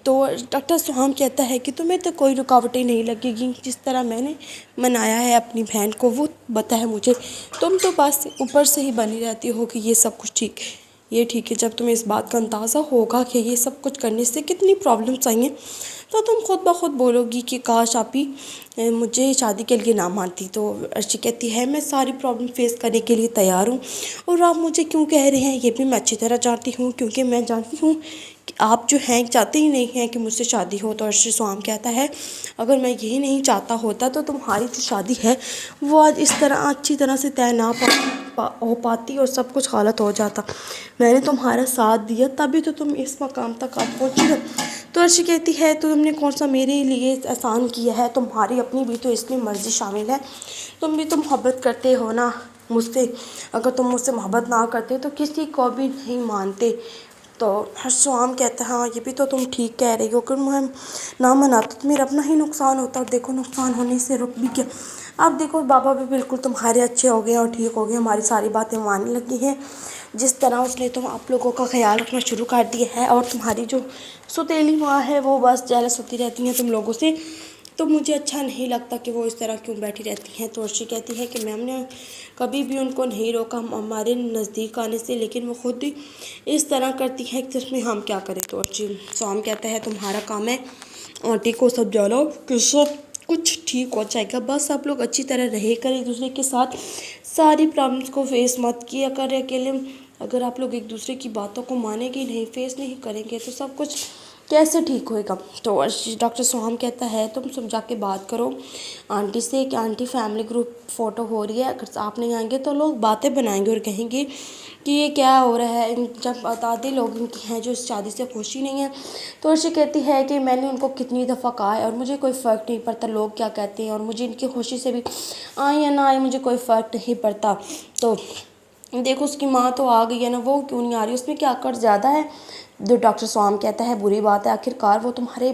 तो डॉक्टर सुहाम कहता है कि तुम्हें तो कोई रुकावटें नहीं लगेगी, जिस तरह मैंने मनाया है अपनी बहन को वो पता है मुझे, तुम तो बस ऊपर से ही बनी रहती हो कि ये सब कुछ ठीक है, ये ठीक है। जब तुम्हें इस बात का अंदाज़ा होगा कि ये सब कुछ करने से कितनी प्रॉब्लम्स आई हैं तो तुम खुद ब खुद बोलोगी कि काश आप ही मुझे शादी के लिए ना मानती। तो अर्शी कहती है मैं सारी प्रॉब्लम फेस करने के लिए तैयार हूँ और आप मुझे क्यों कह रहे हैं ये भी मैं अच्छी तरह जानती हूँ, क्योंकि मैं जानती हूँ कि आप जो हैं चाहते ही नहीं हैं कि मुझसे शादी हो। तो अर्शी सुहाम कहता है अगर मैं यही नहीं चाहता होता तो तुम्हारी जो शादी है वो आज इस तरह अच्छी तरह से तय ना हो पाती और सब कुछ गलत हो जाता। मैंने तुम्हारा साथ दिया तभी तो तुम इस मकाम तक आप पहुँची हो। तो अर्शी कहती है तो तुमने कौन सा मेरे लिए एहसान किया है, तुम्हारी अपनी भी तो इसमें मर्ज़ी शामिल है, तुम भी तो मोहब्बत करते हो ना मुझसे, अगर तुम मुझसे मोहब्बत ना करते तो किसी को भी नहीं मानते। तो सुहाम कहता है हाँ ये भी तो तुम ठीक कह रही हो, अगर मैं ना मनाता तो मेरा अपना ही नुकसान होता, और देखो नुकसान होने से रुक भी गया। अब देखो बाबा भी बिल्कुल तुम्हारे अच्छे हो गए और ठीक हो गए, हमारी सारी बातें मानने लगी हैं, जिस तरह उसने तुम आप लोगों का ख्याल रखना शुरू कर दिया है। और तुम्हारी जो सुतेली माँ है वो बस जेलस होती रहती हैं तुम लोगों से, तो मुझे अच्छा नहीं लगता कि वो इस तरह क्यों बैठी रहती हैं। तो अर्शी कहती है कि मैम ने कभी भी उनको नहीं रोका हमारे नज़दीक आने से, लेकिन वो खुद ही इस तरह करती है कि उसमें हम क्या करें। तो अर्शी सुहाम कहता है तुम्हारा काम है आंटी को समझाना कि सब कुछ ठीक हो जाएगा, बस आप लोग अच्छी तरह रहे करें एक दूसरे के साथ, सारी प्रॉब्लम्स को फेस मत किया करें अकेले। अगर आप लोग एक दूसरे की बातों को मानेंगे नहीं, फेस नहीं करेंगे तो सब कुछ कैसे ठीक होएगा। तो डॉक्टर सुहाम कहता है तुम समझा के बात करो आंटी से कि आंटी फैमिली ग्रुप फ़ोटो हो रही है, अगर आप नहीं आएंगे तो लोग बातें बनाएंगे और कहेंगे कि ये क्या हो रहा है, जब आधे लोग इनकी हैं जो इस शादी से खुशी नहीं है। तो अर्शी कहती है कि मैंने उनको कितनी दफ़ा कहा है और मुझे कोई फ़र्क नहीं पड़ता लोग क्या कहते हैं, और मुझे इनकी खुशी से भी आए या ना आए मुझे कोई फ़र्क नहीं पड़ता। तो देखो उसकी माँ तो आ गई है ना, वो क्यों नहीं आ रही, उसमें क्या कर ज़्यादा है। जो डॉक्टर सुहाम कहता है बुरी बात है, आखिरकार वो तुम्हारे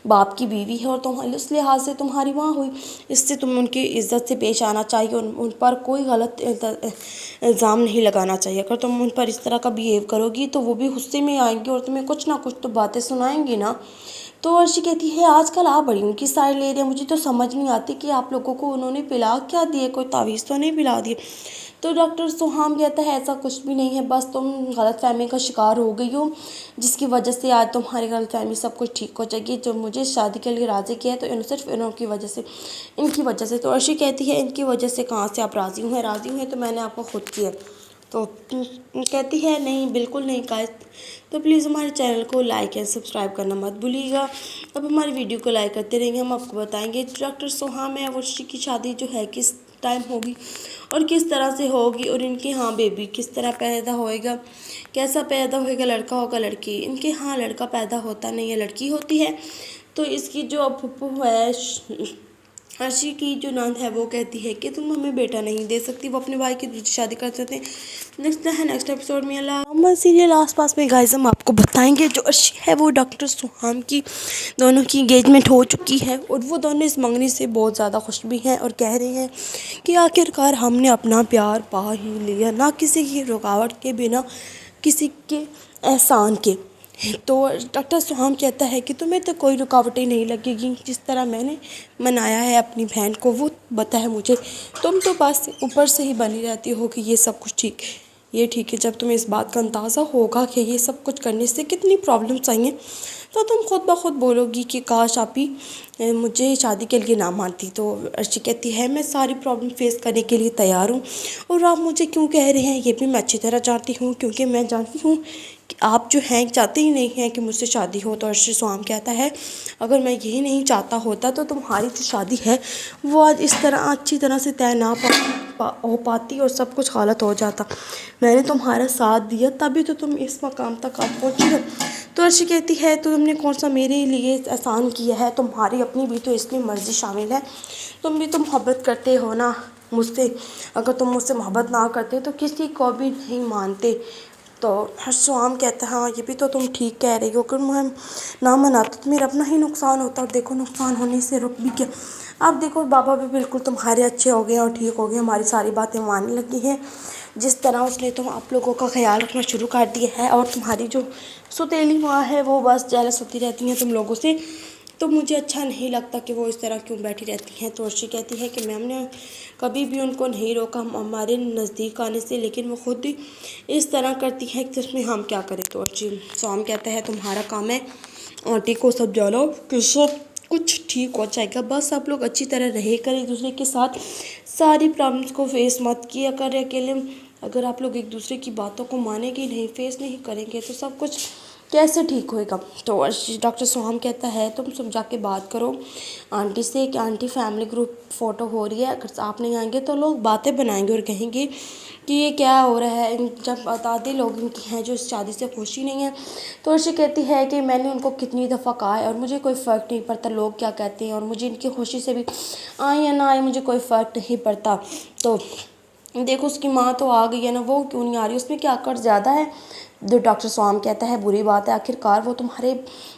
बाप की बीवी है और तुम उस लिहाज से तुम्हारी माँ हुई, इससे तुम्हें उनकी इज़्ज़त से पेश आना चाहिए, उन पर कोई गलत इल्ज़ाम नहीं लगाना चाहिए। अगर तुम उन पर इस तरह का बिहेव करोगी तो वो भी गुस्से में आएंगी और तुम्हें कुछ ना कुछ तो बातें सुनाएंगी ना। तो अर्शी कहती है आजकल आप बड़ी उनकी साइड ले रहे हैं, मुझे तो समझ नहीं आती कि आप लोगों को उन्होंने पिला क्या दिए, कोई तावीज़ तो नहीं पिला दिए। तो डॉक्टर सुहाम कहता है ऐसा कुछ भी नहीं है, बस तुम गलतफहमी का शिकार हो गई हो, जिसकी वजह से आज तुम्हारी गलतफहमी सब कुछ ठीक हो जाएगी। जो मुझे शादी के लिए राज़ी किया है तो सिर्फ इनकी वजह से, इनकी वजह से। तो अर्शी कहती है इनकी वजह से कहाँ से आप राज़ी हुए तो मैंने आपको खुद किया। तो कहती है नहीं बिल्कुल नहीं गाइस, तो प्लीज़ हमारे चैनल को लाइक एंड सब्सक्राइब करना मत भूलिएगा। अब हमारी वीडियो को लाइक करते रहेंगे, हम आपको बताएंगे डॉक्टर सुहाम है अर्शी की शादी जो है किस टाइम होगी और किस तरह से होगी, और इनके यहाँ बेबी किस तरह पैदा होएगा, कैसा पैदा होएगा, लड़का होगा लड़की। इनके यहाँ लड़का पैदा होता नहीं है, लड़की होती है। तो इसकी जो फुप्पू है अर्शी की जो नंद है वो कहती है कि तुम हमें बेटा नहीं दे सकती, वो अपने भाई की दूसरी शादी कर सकते हैं। नेक्स्ट एपिसोड में अल्लाह सीरियल आसपास में गाइस हम आपको बताएंगे जो अर्शी है वो डॉक्टर सुहाम की दोनों की एंगेजमेंट हो चुकी है और वो दोनों इस मंगनी से बहुत ज़्यादा खुश भी हैं और कह रहे हैं कि आखिरकार हमने अपना प्यार पा ही लिया, ना किसी की रुकावट के बिना किसी के एहसान के। तो डॉक्टर सुहाम कहता है कि तुम्हें तो कोई रुकावटें नहीं लगेगी, जिस तरह मैंने मनाया है अपनी बहन को वो पता है मुझे, तुम तो बस ऊपर से ही बनी रहती हो कि ये सब कुछ ठीक है, ये ठीक है। जब तुम्हें इस बात का अंदाज़ा होगा कि ये सब कुछ करने से कितनी प्रॉब्लम्स आई हैं तो तुम खुद ब खुद बोलोगी कि काश आप ही मुझे शादी के लिए ना मानती। तो अर्शी कहती है मैं सारी प्रॉब्लम फेस करने के लिए तैयार हूँ और आप मुझे क्यों कह रहे हैं ये भी मैं अच्छी तरह जानती हूँ, क्योंकि मैं जानती हूँ कि आप जो हैं चाहते ही नहीं हैं कि मुझसे शादी हो। तो अर्शी सुहाम कहता है अगर मैं यही नहीं चाहता होता तो तुम्हारी जो शादी है वो आज इस तरह अच्छी तरह से तय ना हो पाती और सब कुछ गलत हो जाता। मैंने तुम्हारा साथ दिया तभी तो तुम इस मकाम तक आप पहुँची हो। तो अर्शी कहती है तुमने कौन सा मेरे लिए एहसान किया है, तुम्हारी अपनी भी तो इसमें मर्ज़ी शामिल है। तुम भी तो मोहब्बत करते हो ना मुझसे, अगर तुम मुझसे मोहब्बत ना करते तो किसी को भी नहीं मानते। तो हर्षाम कहता है हाँ ये भी तो तुम ठीक कह रही हो, अगर मैं ना मनाता तो मेरा अपना ही नुकसान होता, और देखो नुकसान होने से रुक भी गया। अब देखो बाबा भी बिल्कुल तुम्हारे अच्छे हो गए और ठीक हो गए, हमारी सारी बातें मानने लगी हैं। जिस तरह उसने तुम आप लोगों का ख्याल रखना शुरू कर दिया है, और तुम्हारी जो सौतेली माँ है वो बस जेलस होती रहती हैं तुम लोगों से, तो मुझे अच्छा नहीं लगता कि वो इस तरह क्यों बैठी रहती हैं। तो अर्शी कहती है कि मैम ने कभी भी उनको नहीं रोका हमारे नज़दीक आने से, लेकिन वो खुद ही इस तरह करती है कि उसमें हम क्या करें। तो अर्शी सोम कहता है तुम्हारा काम है आंटी को समझाना कि सब कुछ ठीक हो जाएगा, बस आप लोग अच्छी तरह रहे कर एक दूसरे के साथ, सारी प्रॉब्लम्स को फेस मत किया करें अकेले। अगर आप लोग एक दूसरे की बातों को मानेंगे नहीं, फेस नहीं करेंगे तो सब कुछ कैसे ठीक होएगा। तो डॉक्टर सोहम कहता है तुम समझा के बात करो आंटी से कि आंटी फैमिली ग्रुप फ़ोटो हो रही है, अगर आप नहीं आएंगे तो लोग बातें बनाएंगे और कहेंगे कि ये क्या हो रहा है, जब आधे लोग इनकी हैं जो इस शादी से खुशी नहीं है। तो अर्शी कहती है कि मैंने उनको कितनी दफ़ा कहा है और मुझे कोई फ़र्क नहीं पड़ता लोग क्या कहते हैं, और मुझे इनकी खुशी से भी आए या ना आए मुझे कोई फ़र्क नहीं पड़ता। तो देखो उसकी माँ तो आ गई है ना, वो क्यों नहीं आ रही, उसमें क्या कर ज़्यादा है। जो डॉक्टर स्वाम कहता है बुरी बात है, आखिरकार वो तुम्हारे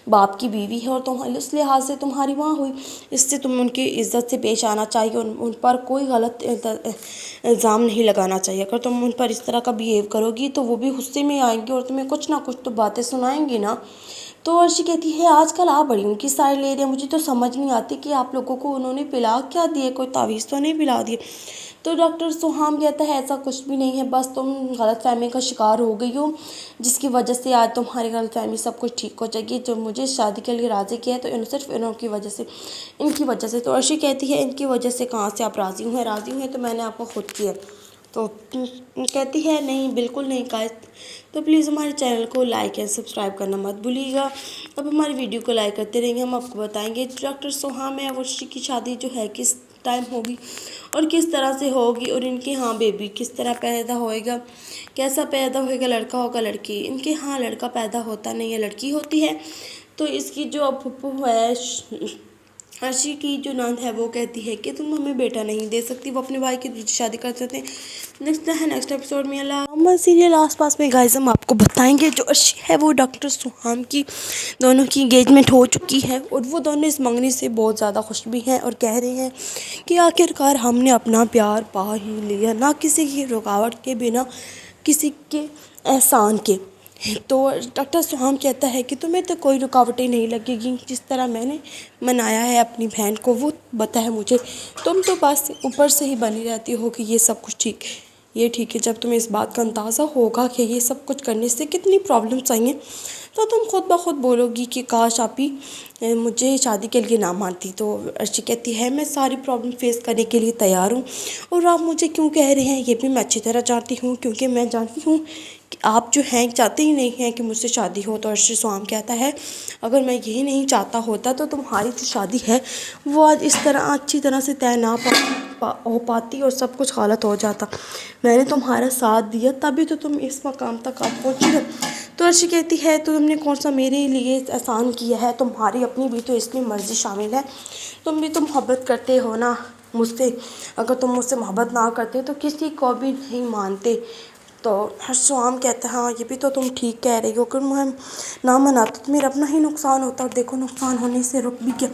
बाप की बीवी है और तुम इस लिहाज से तुम्हारी माँ हुई, इससे तुम्हें उनकी इज़्ज़त से पेश आना चाहिए, उन पर कोई गलत इल्ज़ाम नहीं लगाना चाहिए। अगर तुम उन पर इस तरह का बिहेव करोगी तो वो भी गुस्से में आएंगे और तुम्हें कुछ ना कुछ तो बातें सुनाएंगी ना। तो अर्शी कहती है आजकल आप बड़ी उनकी साइड ले रहे हैं, मुझे तो समझ नहीं आती कि आप लोगों को उन्होंने पिला क्या दिए, कोई तावीज़ तो नहीं पिला दिए। तो डॉक्टर सोहाम कहता है ऐसा कुछ भी नहीं है, बस तुम गलतफहमी का शिकार हो गई हो, जिसकी वजह से आज तुम्हारी गलतफहमी सब कुछ ठीक हो जाएगी। जो मुझे शादी के लिए राज़ी किया है तो सिर्फ इनकी वजह से, इनकी वजह से। तो अर्शी कहती है इनकी वजह से कहाँ से आप राज़ी हुए, राज़ी हुए तो मैंने आपको खुद किया। तो कहती है नहीं बिल्कुल नहीं गाइस, तो प्लीज़ हमारे चैनल को लाइक एंड सब्सक्राइब करना मत भूलिएगा। अब हमारी वीडियो को लाइक करते रहेंगे, हम आपको बताएंगे डॉक्टर सोहाम है अर्शी की शादी जो है किस टाइम होगी और किस तरह से होगी, और इनके यहाँ बेबी किस तरह पैदा होएगा, कैसा पैदा होएगा, लड़का होगा लड़की। इनके यहाँ लड़का पैदा होता नहीं है, लड़की होती है। तो इसकी जो फुप्पू है अर्शी की जो नंद है वो कहती है कि तुम हमें बेटा नहीं दे सकती, वो अपने भाई की दूसरी शादी कर सकते हैं। नेक्स्ट एपिसोड में अल्लाह सीरियल आसपास में गाइस हम आपको बताएंगे जो अर्शी है वो डॉक्टर सोहाम की दोनों की एंगेजमेंट हो चुकी है, और वो दोनों इस मंगनी से बहुत ज़्यादा खुश भी हैं और कह रहे हैं कि आखिरकार हमने अपना प्यार पा ही लिया, ना किसी की रुकावट के बिना, किसी के एहसान के। तो डॉक्टर सोहाम कहता है कि तुम्हें तो कोई रुकावटें नहीं लगेगी, जिस तरह मैंने मनाया है अपनी बहन को वो पता है मुझे, तुम तो बस ऊपर से ही बनी रहती हो कि ये सब कुछ ठीक है, ये ठीक है। जब तुम्हें इस बात का अंदाज़ा होगा कि ये सब कुछ करने से कितनी प्रॉब्लम्स आई हैं, तो तुम खुद ब खुद बोलोगी कि काश आप ही मुझे शादी के लिए ना मानती। तो अर्शी कहती है मैं सारी प्रॉब्लम फेस करने के लिए तैयार हूँ, और आप मुझे क्यों कह रहे हैं ये भी मैं अच्छी तरह जानती हूँ, क्योंकि मैं जानती हूँ कि आप जो हैं चाहते ही नहीं हैं कि मुझसे शादी हो। तो अर्शी सोहाम कहता है अगर मैं यही नहीं चाहता होता तो तुम्हारी जो शादी है वो आज इस तरह अच्छी तरह से तय ना हो पाती और सब कुछ गलत हो जाता। मैंने तुम्हारा साथ दिया तभी तो तुम इस मकाम तक आप पहुँची हो। तो अर्शी कहती है तो तुमने कौन सा मेरे लिए एहसान किया है, तुम्हारी अपनी भी तो इसमें मर्ज़ी शामिल है। तुम भी तो मोहब्बत करते हो ना मुझसे, अगर तुम मुझसे मोहब्बत ना करते तो किसी को भी नहीं मानते। तो हर्षाम कहता है हाँ ये भी तो तुम ठीक कह रही हो, अगर मैं ना मनाता तो मेरा अपना ही नुकसान होता, और देखो नुकसान होने से रुक भी गया।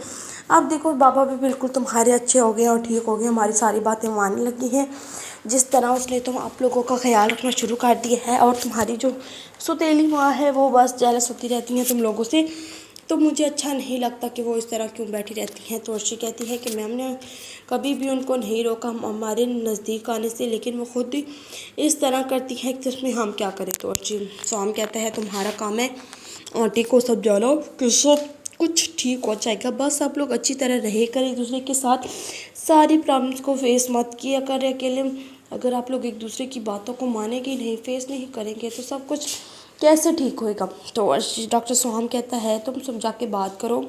अब देखो बाबा भी बिल्कुल तुम्हारे अच्छे हो गए और ठीक हो गए, हमारी सारी बातें मानने लगी हैं। जिस तरह उसने तुम आप लोगों का ख्याल रखना शुरू कर दिया है, और तुम्हारी जो सौतेली माँ है वो बस जेलस होती रहती हैं तुम लोगों से, तो मुझे अच्छा नहीं लगता कि वो इस तरह क्यों बैठी रहती हैं। तो अर्शी कहती है कि मैम ने कभी भी उनको नहीं रोका हमारे नज़दीक आने से, लेकिन वो खुद ही इस तरह करती है कि उसमें हम क्या करें। तो अर्शी सोहम कहता है तुम्हारा काम है आंटी को समझाना कि सब कुछ ठीक हो जाएगा, बस आप लोग अच्छी तरह रहे कर एक दूसरे के साथ, सारी प्रॉब्लम्स को फेस मत किया करें अकेले। अगर आप लोग एक दूसरे की बातों को मानेंगे नहीं, फेस नहीं करेंगे तो सब कुछ कैसे ठीक होएगा। तो डॉक्टर सुहाम कहता है तुम समझा के बात करो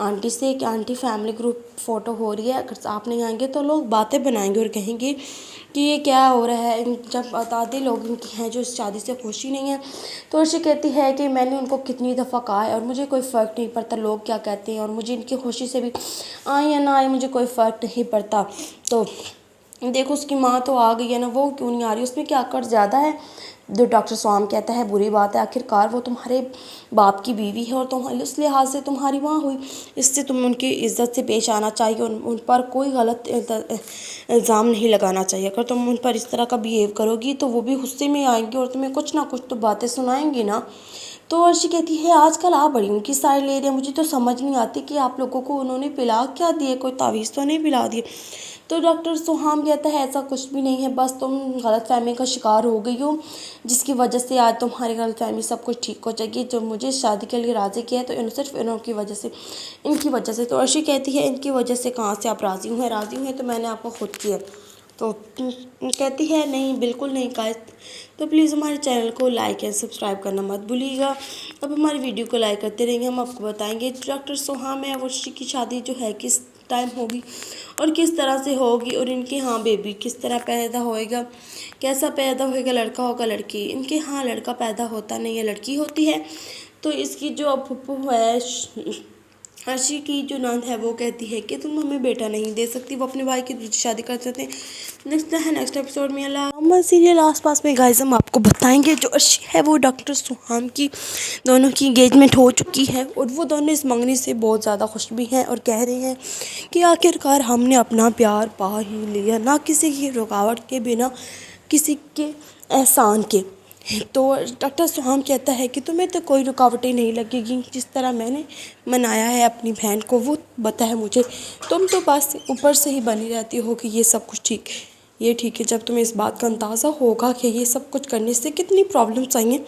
आंटी से कि आंटी फैमिली ग्रुप फ़ोटो हो रही है, अगर आप नहीं आएंगे तो लोग बातें बनाएंगे और कहेंगे कि ये क्या हो रहा है। जब आधे लोग इनकी हैं जो इस शादी से खुश ही नहीं है। तो अर्शी कहती है कि मैंने उनको कितनी दफ़ा कहा है और मुझे कोई फ़र्क नहीं पड़ता लोग क्या कहते हैं, और मुझे इनकी खुशी से भी आए या ना आए मुझे कोई फ़र्क नहीं पड़ता। तो देखो उसकी माँ तो आ गई है ना, वो क्यों नहीं आ रही, उसमें क्या कर ज़्यादा है। जो डॉक्टर स्वाम कहता है बुरी बात है, आखिरकार वो तुम्हारे बाप की बीवी है और तुम उस लिहाज से तुम्हारी माँ हुई, इससे तुम्हें उनकी इज़्ज़त से पेश आना चाहिए, उन पर कोई गलत इल्ज़ाम नहीं लगाना चाहिए। अगर तुम उन पर इस तरह का बिहेव करोगी तो वो भी गुस्से में आएंगी और तुम्हें कुछ ना कुछ तो बातें सुनाएंगी ना। तो अर्शी कहती है आजकल आप बड़ी उनकी साइड ले रहे हैं, मुझे तो समझ नहीं आती कि आप लोगों को उन्होंने पिला क्या दिए, कोई तावीज़ तो नहीं पिला दिए। तो डॉक्टर सुहाम कहता है ऐसा कुछ भी नहीं है, बस तुम गलतफहमी का शिकार हो गई हो जिसकी वजह से आज तुम्हारी गलतफहमी सब कुछ ठीक हो जाएगी। जो मुझे शादी के लिए राज़ी किया है तो सिर्फ इनकी वजह से, इनकी वजह से। तो अर्शी कहती है इनकी वजह से कहाँ से आप राज़ी हुए, राज़ी हुए तो मैंने आपको खुद किया। तो कहती है नहीं बिल्कुल नहीं गाइस, तो प्लीज़ हमारे चैनल को लाइक एंड सब्सक्राइब करना मत भूलिएगा। अब हमारी वीडियो को लाइक करते रहेंगे, हम आपको बताएंगे डॉक्टर सुहाम है अर्शी की शादी जो है किस टाइम होगी और किस तरह से होगी, और इनके यहाँ बेबी किस तरह पैदा होएगा, कैसा पैदा होएगा, लड़का होगा लड़की। इनके यहाँ लड़का पैदा होता नहीं है, लड़की होती है। तो इसकी जो फुप्पू है अर्शी की जो नंद है वो कहती है कि तुम हमें बेटा नहीं दे सकती, वो अपने भाई की दूसरी शादी कर सकते हैं। नेक्स्ट एपिसोड में अल्लाह सीरियल आसपास में गाइस हम आपको बताएंगे जो अर्शी है वो डॉक्टर सुहाम की दोनों की एंगेजमेंट हो चुकी है और वो दोनों इस मंगनी से बहुत ज़्यादा खुश भी हैं और कह रहे हैं कि आखिरकार हमने अपना प्यार पा ही लिया, ना किसी की रुकावट के बिना किसी के एहसान के। तो डॉक्टर सुहाम कहता है कि तुम्हें तो कोई रुकावटें नहीं लगेगी, जिस तरह मैंने मनाया है अपनी बहन को वो पता है मुझे, तुम तो बस ऊपर से ही बनी रहती हो कि ये सब कुछ ठीक है, ये ठीक है। जब तुम्हें इस बात का अंदाज़ा होगा कि ये सब कुछ करने से कितनी प्रॉब्लम्स आई हैं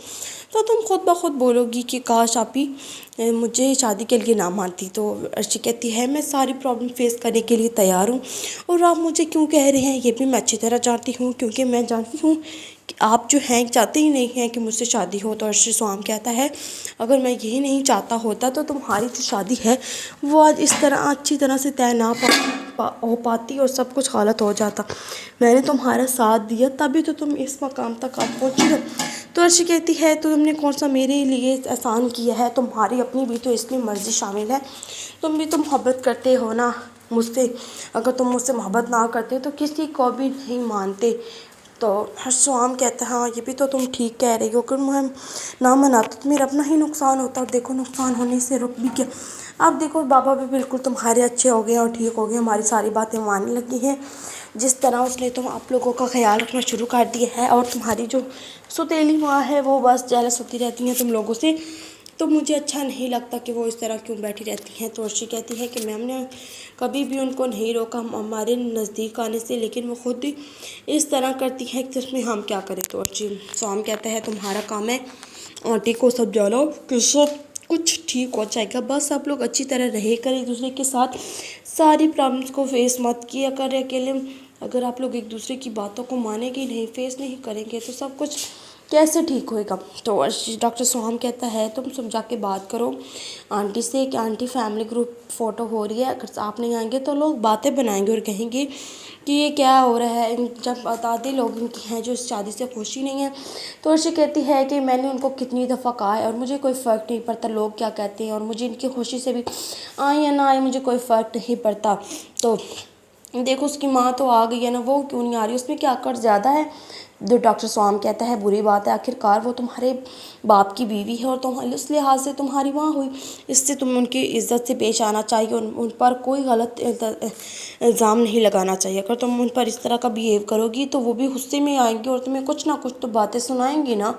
तो तुम खुद ब खुद बोलोगी कि काश आप ही मुझे शादी के लिए ना मानती। तो अर्शी कहती है मैं सारी प्रॉब्लम फेस करने के लिए तैयार हूँ, और आप मुझे क्यों कह रहे हैं ये भी मैं अच्छी तरह जानती हूँ, क्योंकि मैं जानती हूँ कि आप जो हैं चाहते ही नहीं हैं कि मुझसे शादी हो। तो अर्शी सुहाम कहता है अगर मैं यही नहीं चाहता होता तो तुम्हारी जो शादी है वो आज इस तरह अच्छी तरह से तय ना हो पाती और सब कुछ गलत हो जाता। मैंने तुम्हारा साथ दिया तभी तो तुम इस मकाम तक आप पहुँची हो। तो अर्शी कहती है तो तुमने कौन सा मेरे लिए एहसान किया है, तुम्हारी अपनी भी तो इसमें मर्ज़ी शामिल है, तुम भी तो मोहब्बत करते हो ना मुझसे, अगर तुम मुझसे मोहब्बत ना करते तो किसी को भी नहीं मानते। तो सुहाम कहता है हाँ ये भी तो तुम ठीक कह रही हो, अगर मैं ना मनाता तो मेरा अपना ही नुकसान होता, और देखो नुकसान होने से रुक भी गया। अब देखो बाबा भी बिल्कुल तुम्हारे अच्छे हो गए और ठीक हो गए, हमारी सारी बातें मानने लगी हैं, जिस तरह उसने तुम आप लोगों का ख्याल रखना शुरू कर दिया है। और तुम्हारी जो सुतेली माँ है वो बस जेलस होती रहती हैं तुम लोगों से, तो मुझे अच्छा नहीं लगता कि वो इस तरह क्यों बैठी रहती हैं। तो अर्शी कहती है कि मैम ने कभी भी उनको नहीं रोका हमारे नज़दीक आने से, लेकिन वो खुद ही इस तरह करती है कि उसमें हम क्या करें। तो अर्शी स्वाम कहता है तुम्हारा काम है आंटी को समझाना कि सब कुछ ठीक हो जाएगा, बस आप लोग अच्छी तरह रहे करें एक दूसरे के साथ, सारी प्रॉब्लम्स को फेस मत किया करें अकेले। अगर आप लोग एक दूसरे की बातों को मानेंगे नहीं, फेस नहीं करेंगे तो सब कुछ कैसे ठीक होएगा। तो डॉक्टर सुहाम कहता है तुम समझा के बात करो आंटी से कि आंटी फैमिली ग्रुप फ़ोटो हो रही है, अगर आप नहीं आएंगे तो लोग बातें बनाएंगे और कहेंगे कि ये क्या हो रहा है। जब आधे लोग इनकी हैं जो इस शादी से खुश ही नहीं है। तो अर्शी कहती है कि मैंने उनको कितनी दफ़ा कहा है और मुझे कोई फ़र्क नहीं पड़ता लोग क्या कहते हैं, और मुझे इनकी खुशी से भी आए या ना आए मुझे कोई फ़र्क नहीं पड़ता। तो देखो उसकी माँ तो आ गई है ना, वो क्यों नहीं आ रही, उसमें क्या कर ज़्यादा है। जो डॉक्टर स्वाम कहता है बुरी बात है, आखिरकार वो तुम्हारे बाप की बीवी है और तुम उस लिहाज से तुम्हारी माँ हुई, इससे तुम्हें उनकी इज़्ज़त से पेश आना चाहिए, उन पर कोई गलत इल्ज़ाम नहीं लगाना चाहिए। अगर तुम उन पर इस तरह का बिहेव करोगी तो वो भी गुस्से में आएंगे और तुम्हें कुछ ना कुछ तो बातें सुनाएंगी ना।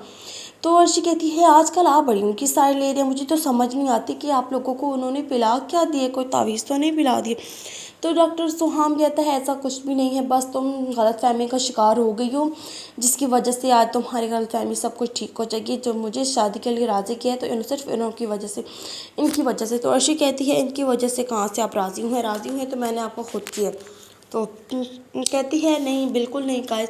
तो अर्शी कहती है आजकल आप बड़ी उनकी साइड ले रहे हैं, मुझे तो समझ नहीं आती कि आप लोगों को उन्होंने पिला क्या दिए, कोई तावीज़ तो नहीं पिला दिए। तो डॉक्टर सुहाम कहता है ऐसा कुछ भी नहीं है, बस तुम गलतफहमी का शिकार हो गई हो जिसकी वजह से आज तुम्हारी गलतफहमी सब कुछ ठीक हो जाएगी। जो मुझे शादी के लिए राज़ी किया है तो सिर्फ इनकी वजह से, इनकी वजह से। तो अर्शी कहती है इनकी वजह से कहाँ से आप राज़ी हुए, राज़ी हुए तो मैंने आपको खुद किया। तो कहती है नहीं, बिल्कुल नहीं गाइस।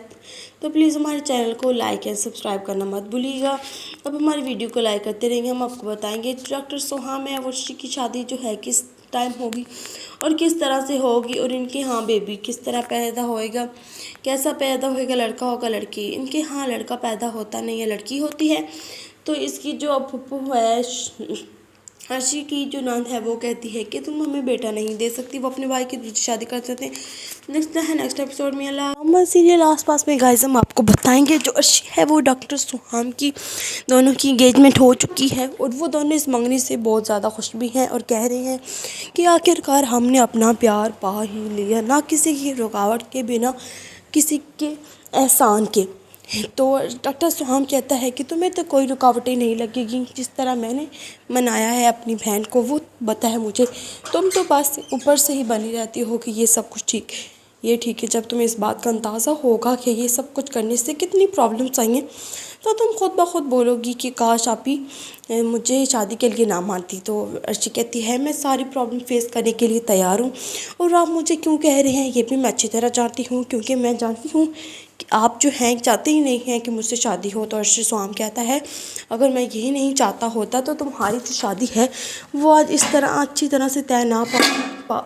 तो प्लीज़ हमारे चैनल को लाइक एंड सब्सक्राइब करना मत भूलिएगा। अब हमारी वीडियो को लाइक करते रहेंगे, हम आपको बताएंगे डॉक्टर सोहाम और वर्षी की शादी जो है किस टाइम होगी और किस तरह से होगी, और इनके यहाँ बेबी किस तरह पैदा होएगा, कैसा पैदा होएगा, लड़का होगा लड़की। इनके यहाँ लड़का पैदा होता नहीं है, लड़की होती है। तो इसकी जो अब फुप्पू है अर्शी की जो नंद है वो कहती है कि तुम हमें बेटा नहीं दे सकती, वो अपने भाई की दूसरी शादी कर सकते हैं। नेक्स्ट एपिसोड में अल्लाह सीरियल आसपास में गाइस हम आपको बताएंगे जो अर्शी है वो डॉक्टर सुहाम की दोनों की एंगेजमेंट हो चुकी है, और वो दोनों इस मंगनी से बहुत ज़्यादा खुश भी हैं और कह रहे हैं कि आखिरकार हमने अपना प्यार पा ही लिया, ना किसी की रुकावट के बिना, किसी के एहसान के। तो डॉक्टर सुहाम कहता है कि तुम्हें तो कोई रुकावटें नहीं लगेगी, जिस तरह मैंने मनाया है अपनी बहन को वो पता है मुझे, तुम तो बस ऊपर से ही बनी रहती हो कि ये सब कुछ ठीक है, ये ठीक है। जब तुम्हें इस बात का अंदाज़ा होगा कि ये सब कुछ करने से कितनी प्रॉब्लम्स आई हैं, तो तुम खुद ब खुद बोलोगी कि काश आप ही मुझे शादी के लिए ना मानती। तो अर्शी कहती है मैं सारी प्रॉब्लम फेस करने के लिए तैयार हूँ, और आप मुझे क्यों कह रहे हैं ये भी मैं अच्छी तरह जानती हूँ, क्योंकि मैं जानती हूँ कि आप जो हैं चाहते ही नहीं हैं कि मुझसे शादी हो। तो अर्शी सुहाम कहता है अगर मैं यही नहीं चाहता होता तो तुम्हारी जो शादी है वो आज इस तरह अच्छी तरह से तय ना पा